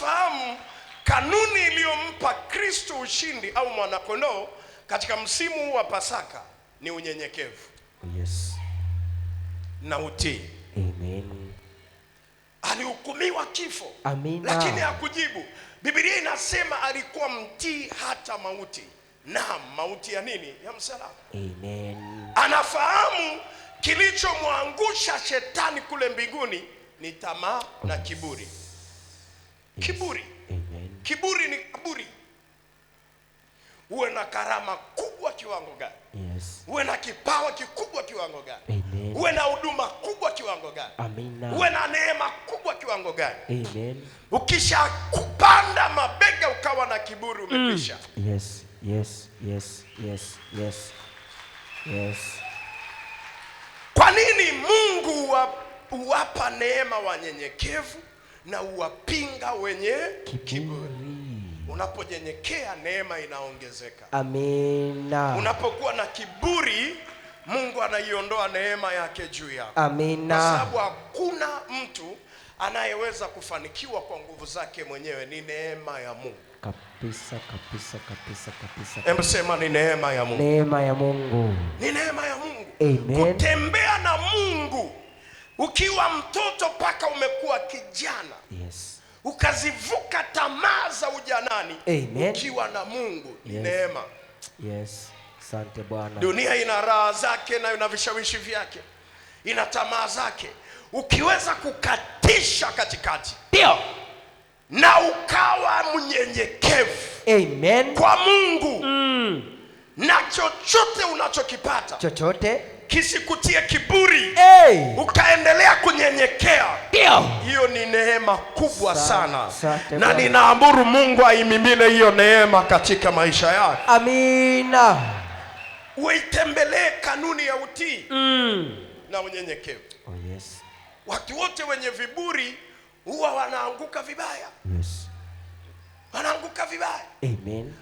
tunafahamu kanuni iliyompa Kristo ushindi au mwanakondoo katika msimu huu wa Pasaka ni unyenyekevu. Yes. Na utii. Amen. Alihukumiwa kifo. Amina. Lakini hakujibu. Biblia inasema alikuwa mtii hata mauti. Naam, mauti ya nini? Ya msalaba. Amen. Anafahamu kilichomwangusha shetani kule mbinguni ni tamaa na kiburi. Yes. Kiburi. Amen. Kiburi ni kaburi. Uwe na karama kubwa kiwango gani? Yes. Uwe na kipawa kikubwa kiwango gani? Amen. Uwe na huduma kubwa kiwango gani? Amina. Uwe na neema kubwa kiwango gani? Amen. Ukisha kupanda mabega ukawa na kiburi umekwisha. Yes, yes, yes, yes, yes. Yes. Kwa nini Mungu huwapa neema wanyenyekevu na huwapinga wenye kiburi? Unaponyenyekea neema inaongezeka. Amina. Unapokuwa na kiburi Mungu anaiondoa neema yake juu yako. Amina. Kwa sababu hakuna mtu anayeweza kufanikiwa kwa nguvu zake mwenyewe, ni neema ya Mungu. Kabisa, kabisa, kabisa, kabisa. Hebu sema ni neema ya Mungu. Neema ya Mungu. Ni neema ya Mungu. Amen. Kutembea na Mungu ukiwa mtoto mpaka umekuwa kijana. Yes. Ukazivuka tamaa za ujanani. Amen. Ukiwa na Mungu ni yes. neema. Yes. Asante Bwana. Dunia ina raha zake na ina vishawishi vyake. Ina tamaa zake. Ukiweza kukatisha katikati. Ndio. Na ukawa mnyenyekevu. Amen. Kwa Mungu. Na chochote unachokipata. Chochote. Kisikutie kiburi. Ukaendelea kunyenyekea. Ndio. Hiyo ni neema kubwa sana. Na ninaamuru Mungu aimimine hiyo neema katika maisha yako. Amina. Uitembelee kanuni ya utii na unyenyekevu. Oh yes. Watu wote wenye viburi huwa wanaanguka vibaya. Yes. Wanaanguka vibaya. Amen.